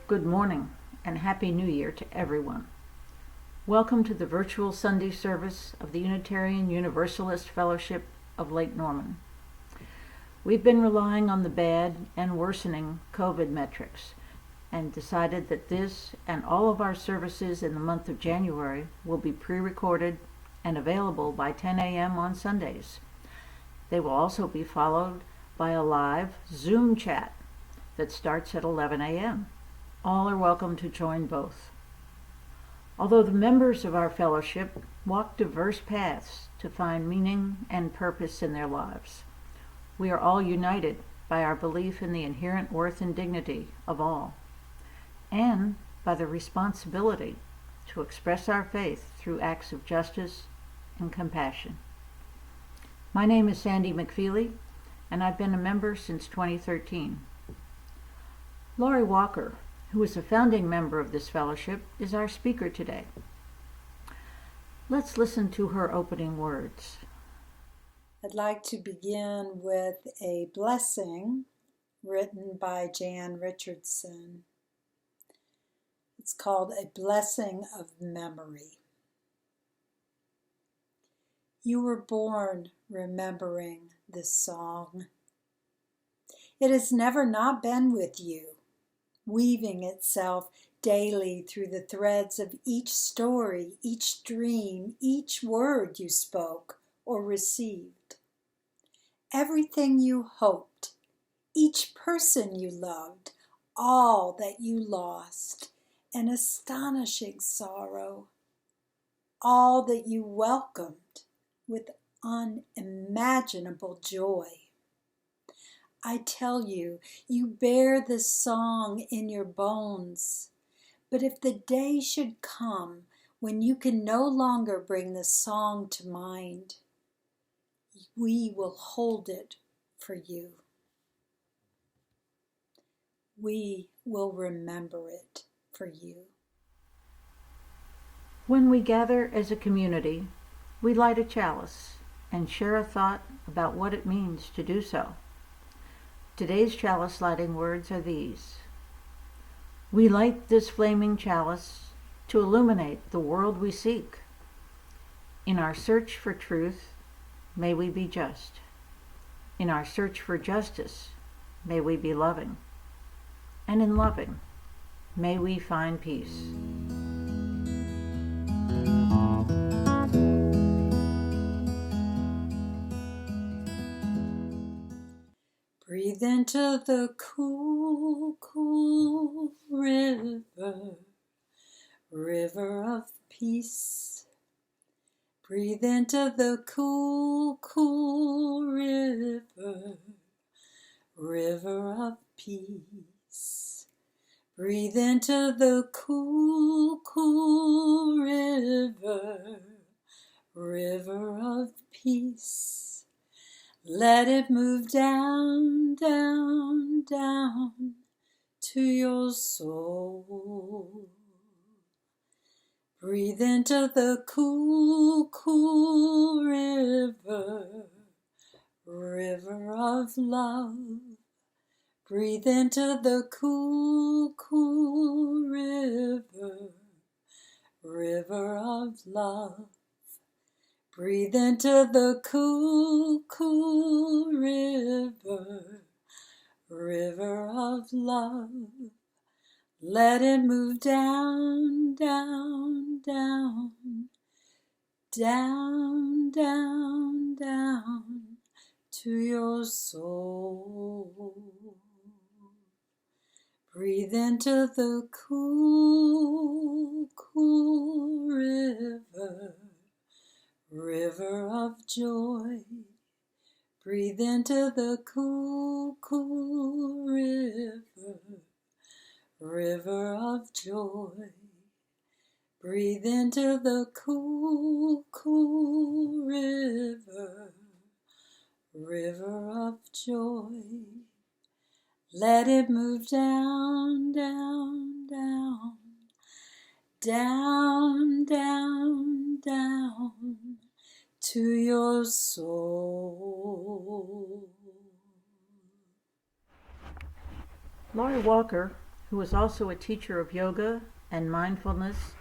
Good morning and Happy New Year to everyone. Welcome to the virtual Sunday service of the Unitarian Universalist Fellowship of Lake Norman. We've been relying on the bad and worsening COVID metrics and decided that this and all of our services in the month of January will be pre-recorded and available by 10 a.m. on Sundays. They will also be followed by a live Zoom chat that starts at 11 a.m. All are welcome to join both. Although the members of our fellowship walk diverse paths to find meaning and purpose in their lives, we are all united by our belief in the inherent worth and dignity of all, and by the responsibility to express our faith through acts of justice and compassion. My name is Sandy McFeely, and I've been a member since 2013. Laurie Walker, who is a founding member of this fellowship, is our speaker today. Let's listen to her opening words. I'd like to begin with a blessing written by Jan Richardson. It's called A Blessing of Memory. You were born remembering this song. It has never not been with you, weaving itself daily through the threads of each story, each dream, each word you spoke or received. Everything you hoped, each person you loved, all that you lost, an astonishing sorrow, all that you welcomed with unimaginable joy. I tell you, you bear this song in your bones. But if the day should come when you can no longer bring the song to mind, we will hold it for you. We will remember it for you. When we gather as a community, we light a chalice and share a thought about what it means to do so. Today's chalice lighting words are these: we light this flaming chalice to illuminate the world we seek. In our search for truth, may we be just. In our search for justice, may we be loving. And in loving, may we find peace. Breathe into the cool, cool river, river of peace. Breathe into the cool, cool river, river of peace. Breathe into the cool, cool river, river of peace. Let it move down, down, down to your soul. Breathe into the cool, cool river, river of love. Breathe into the cool, cool river, river of love. Breathe into the cool, cool river, river of love. Let it move down, down, down, down, down, down to your soul. Breathe into the cool, cool river, river of joy. Breathe into the cool, cool river, river of joy. Breathe into the cool, cool river, river of joy. Let it move down, down, down, down, down, down to your soul. Laurie Walker who is also a teacher of yoga and mindfulness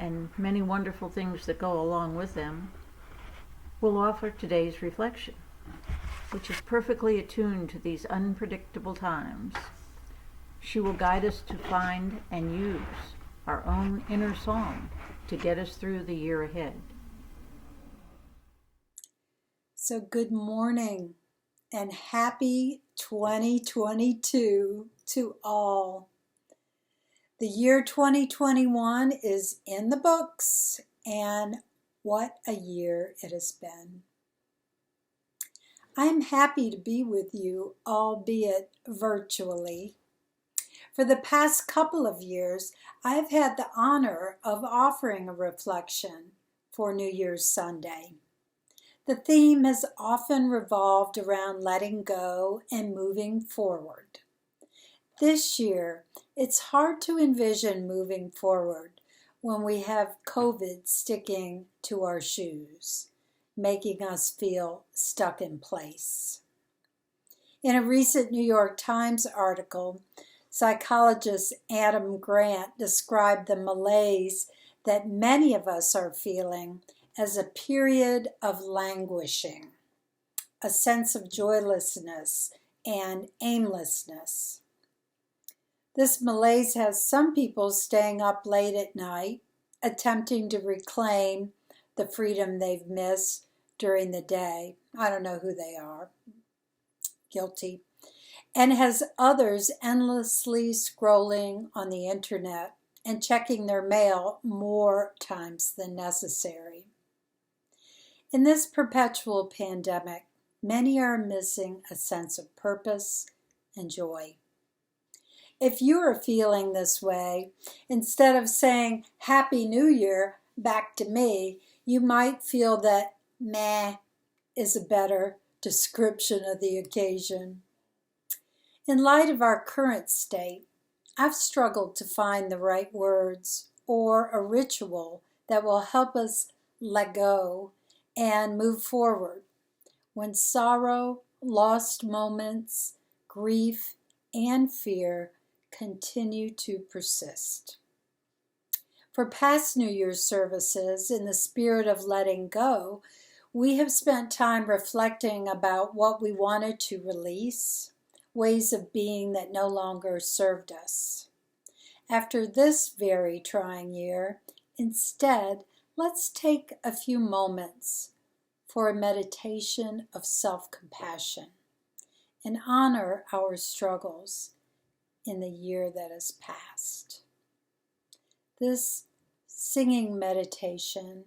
and many wonderful things that go along with them, will offer today's reflection, which is perfectly attuned to these unpredictable times. She will guide us to find and use our own inner song to get us through the year ahead. So good morning and happy 2022 to all. The year 2021 is in the books, and what a year it has been. I am happy to be with you, albeit virtually. For the past couple of years, I have had the honor of offering a reflection for New Year's Sunday. The theme has often revolved around letting go and moving forward. This year, it's hard to envision moving forward when we have COVID sticking to our shoes, making us feel stuck in place. In a recent New York Times article, psychologist Adam Grant described the malaise that many of us are feeling as a period of languishing, a sense of joylessness and aimlessness. This malaise has some people staying up late at night, attempting to reclaim the freedom they've missed during the day. I don't know who they are. Guilty. And has others endlessly scrolling on the internet and checking their mail more times than necessary. In this perpetual pandemic, many are missing a sense of purpose and joy. If you are feeling this way, instead of saying Happy New Year back to me, you might feel that meh is a better description of the occasion. In light of our current state, I've struggled to find the right words or a ritual that will help us let go and move forward when sorrow, lost moments, grief, and fear continue to persist. For past New Year's services, in the spirit of letting go, we have spent time reflecting about what we wanted to release, ways of being that no longer served us. After this very trying year, instead, let's take a few moments for a meditation of self-compassion and honor our struggles in the year that has passed. This singing meditation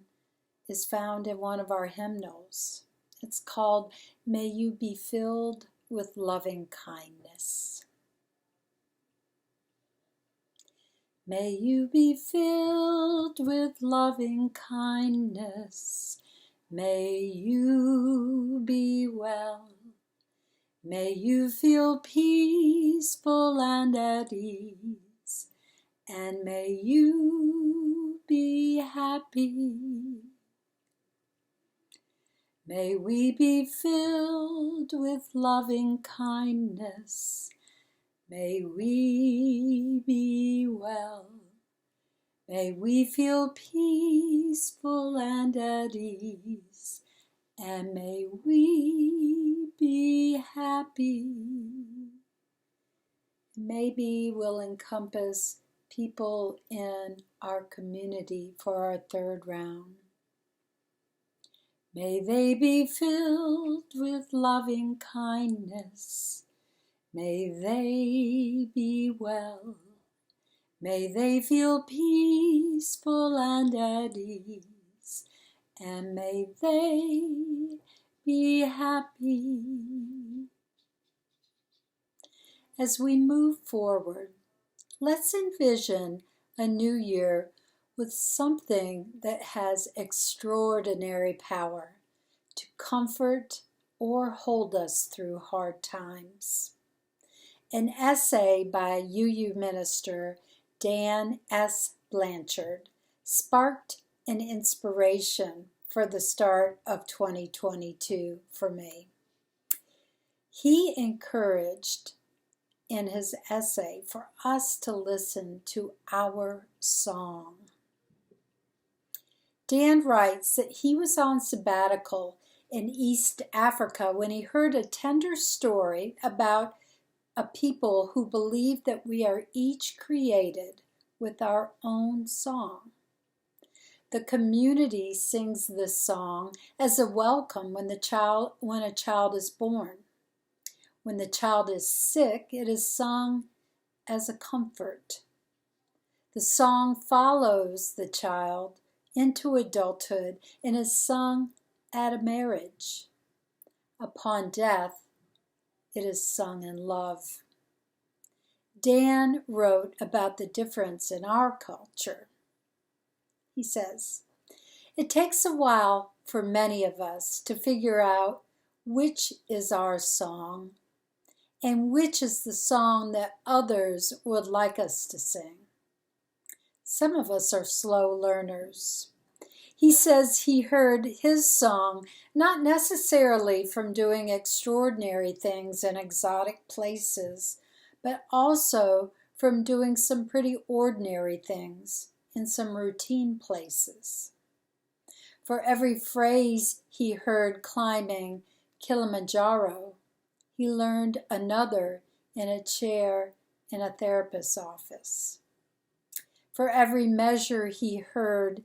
is found in one of our hymnals. It's called May You Be Filled with Loving Kindness. May you be filled with loving kindness. May you be well. May you feel peaceful and at ease. And may you be happy. May we be filled with loving kindness. May we be well. May we feel peaceful and at ease. And may we be happy. Maybe we'll encompass people in our community for our third round. May they be filled with loving kindness. May they be well. May they feel peaceful and at ease. And may they be happy. As we move forward, let's envision a new year with something that has extraordinary power to comfort or hold us through hard times. An essay by UU minister Dan S. Blanchard sparked an inspiration for the start of 2022 for me. He encouraged in his essay for us to listen to our song. Dan writes that he was on sabbatical in East Africa when he heard a tender story about a people who believe that we are each created with our own song. The community sings this song as a welcome when a child is born. When the child is sick, it is sung as a comfort. The song follows the child into adulthood and is sung at a marriage. Upon death, it is sung in love. Dan wrote about the difference in our culture. He says, "It takes a while for many of us to figure out which is our song and which is the song that others would like us to sing. Some of us are slow learners." He says he heard his song not necessarily from doing extraordinary things in exotic places, but also from doing some pretty ordinary things in some routine places. For every phrase he heard climbing Kilimanjaro, he learned another in a chair in a therapist's office. For every measure he heard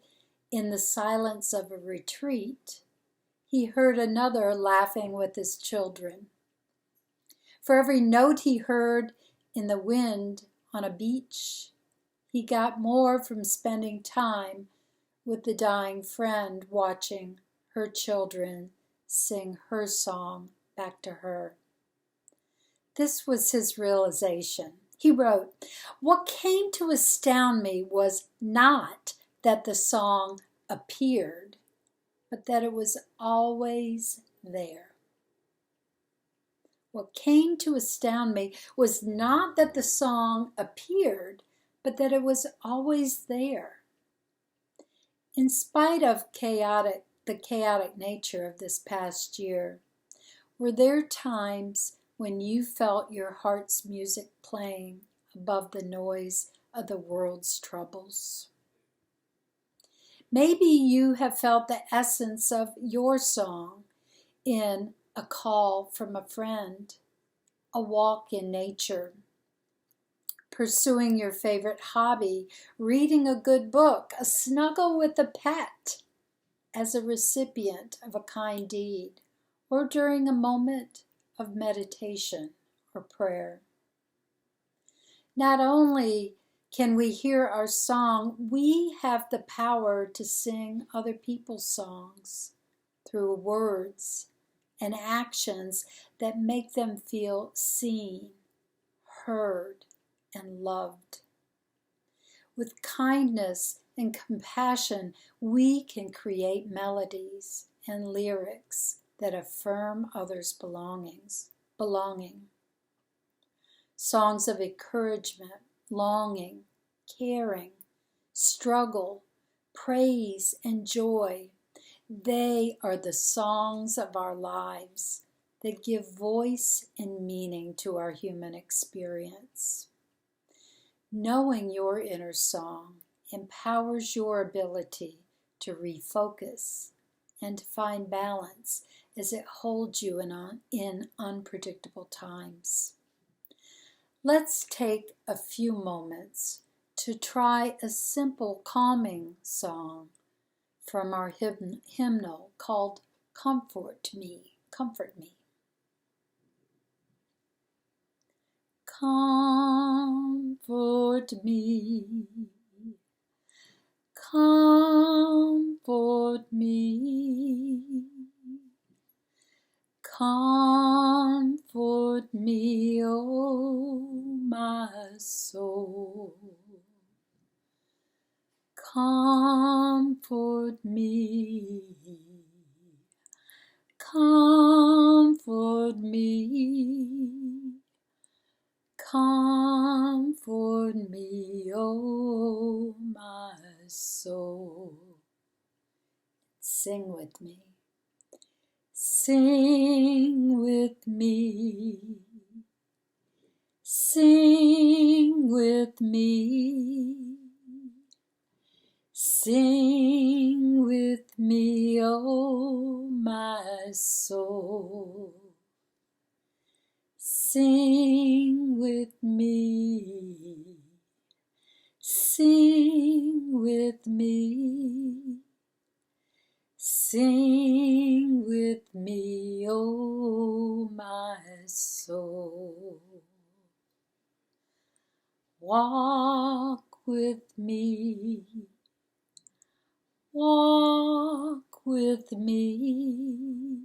in the silence of a retreat, he heard another laughing with his children. For every note he heard in the wind on a beach, he got more from spending time with the dying friend watching her children sing her song back to her. This was his realization. He wrote, "What came to astound me was not that the song appeared, but that it was always there." What came to astound me was not that the song appeared, but that it was always there. In spite of the chaotic nature of this past year, were there times when you felt your heart's music playing above the noise of the world's troubles? Maybe you have felt the essence of your song in a call from a friend, a walk in nature, pursuing your favorite hobby, reading a good book, a snuggle with a pet, as a recipient of a kind deed, or during a moment of meditation or prayer. Not only can we hear our song, we have the power to sing other people's songs through words and actions that make them feel seen, heard, and loved. With kindness and compassion, we can create melodies and lyrics that affirm others' belonging. Songs of encouragement, longing, caring, struggle, praise, and joy. They are the songs of our lives that give voice and meaning to our human experience. Knowing your inner song empowers your ability to refocus and to find balance as it holds you in unpredictable times. Let's take a few moments to try a simple calming song from our hymnal called Comfort Me, Comfort Me. Comfort me, comfort me, comfort me, oh my soul. Comfort me, comfort me, comfort me, oh my soul. Sing with me. Sing with me. Sing with me. Sing with me, oh my soul. Sing with me. Sing with me. Sing with me, oh my soul. Walk with me. Walk with me.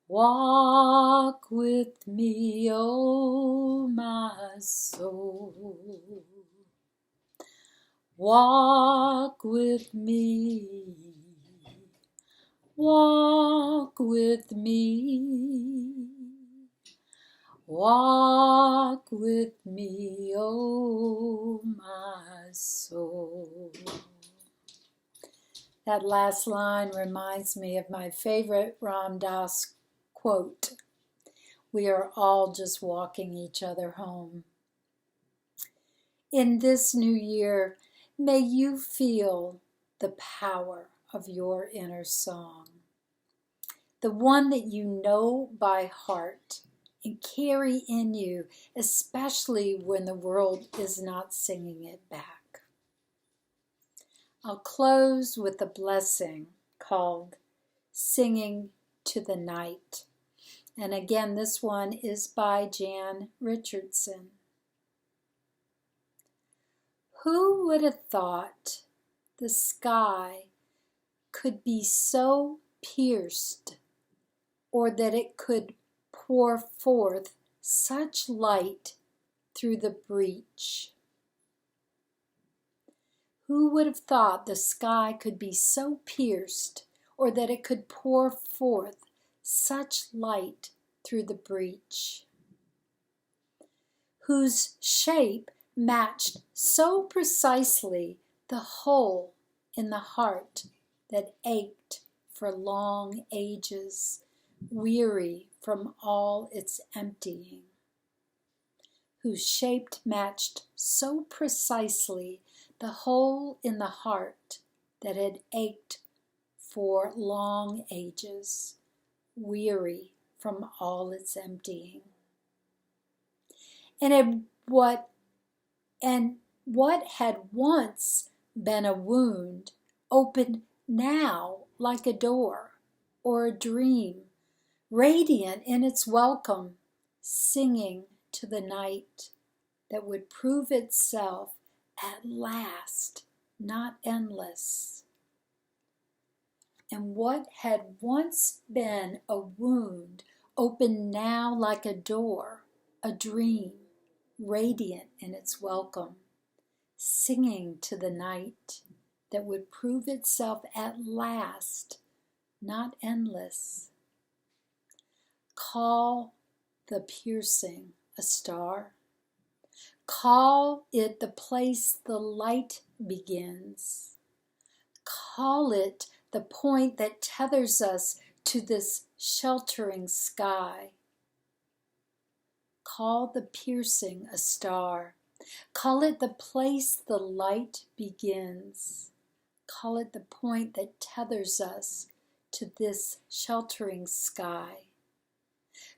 Walk with me, oh my soul. Walk with me. Walk with me. Walk with me, oh my soul. That last line reminds me of my favorite Ram Dass quote, "We are all just walking each other home." In this new year, may you feel the power of your inner song, the one that you know by heart and carry in you, especially when the world is not singing it back. I'll close with a blessing called Singing to the Night. And again, this one is by Jan Richardson. Who would have thought the sky could be so pierced, or that it could pour forth such light through the breach? Who would have thought the sky could be so pierced, or that it could pour forth such light through the breach? Whose shape matched so precisely the hole in the heart that ached for long ages, weary from all its emptying. Whose shape matched so precisely the hole in the heart that had ached for long ages, weary from all its emptying. And what had once been a wound opened now like a door or a dream, radiant in its welcome, singing to the night that would prove itself at last not endless. And what had once been a wound opened now like a door, a dream, radiant in its welcome, singing to the night that would prove itself at last not endless. Call the piercing a star. Call it the place the light begins. Call it the point that tethers us to this sheltering sky. Call the piercing a star. Call it the place the light begins. Call it the point that tethers us to this sheltering sky.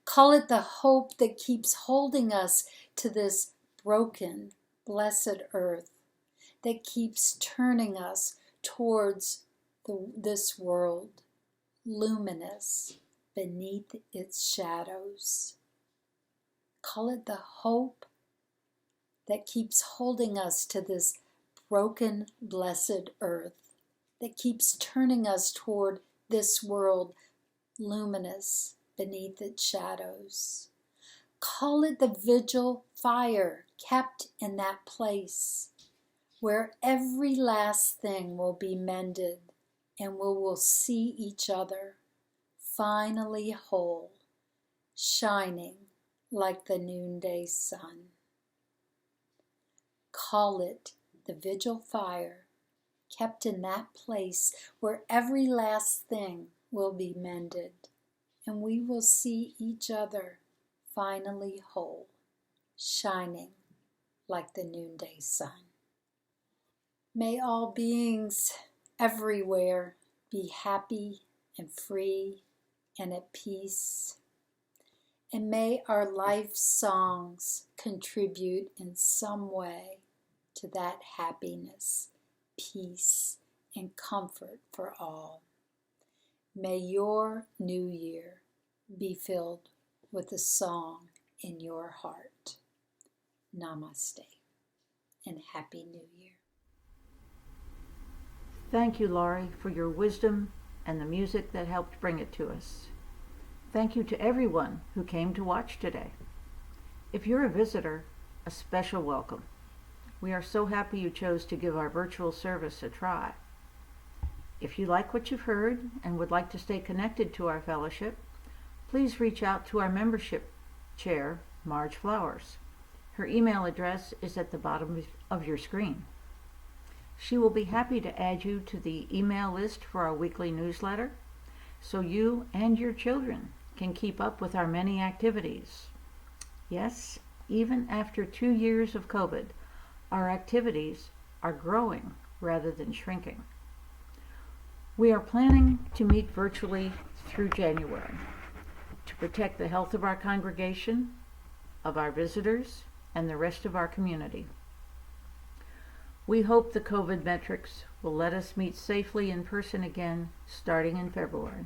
Call it the hope that keeps holding us to this broken, blessed earth, that keeps turning us towards this world, luminous beneath its shadows. Call it the hope that keeps holding us to this broken, blessed earth, that keeps turning us toward this world, luminous beneath its shadows. Call it the vigil fire kept in that place where every last thing will be mended and we will see each other finally whole, shining like the noonday sun. Call it the vigil fire kept in that place where every last thing will be mended and we will see each other finally whole. shining like the noonday sun. May all beings everywhere be happy and free and at peace. And may our life songs contribute in some way to that happiness, peace, and comfort for all. May your new year be filled with a song in your heart. Namaste and Happy New Year. Thank you, Laurie, for your wisdom and the music that helped bring it to us. Thank you to everyone who came to watch today. If you're a visitor, a special welcome. We are so happy you chose to give our virtual service a try. If you like what you've heard and would like to stay connected to our fellowship, please reach out to our membership chair, Marge Flowers. Her email address is at the bottom of your screen. She will be happy to add you to the email list for our weekly newsletter, so you and your children can keep up with our many activities. Yes, even after 2 years of COVID, our activities are growing rather than shrinking. We are planning to meet virtually through January to protect the health of our congregation, of our visitors, and the rest of our community. We hope the COVID metrics will let us meet safely in person again starting in February.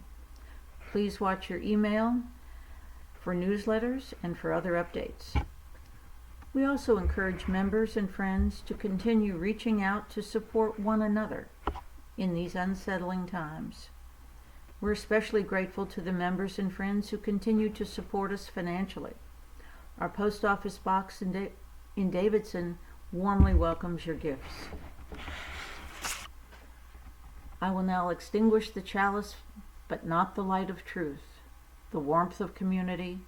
Please watch your email for newsletters and for other updates. We also encourage members and friends to continue reaching out to support one another in these unsettling times. We're especially grateful to the members and friends who continue to support us financially. Our post office box in Davidson warmly welcomes your gifts. I will now extinguish the chalice, but not the light of truth, the warmth of community,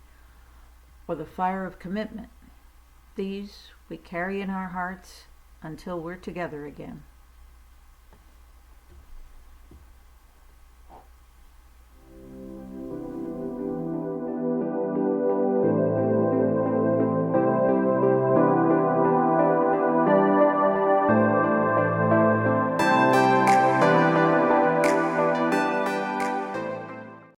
or the fire of commitment. These we carry in our hearts until we're together again.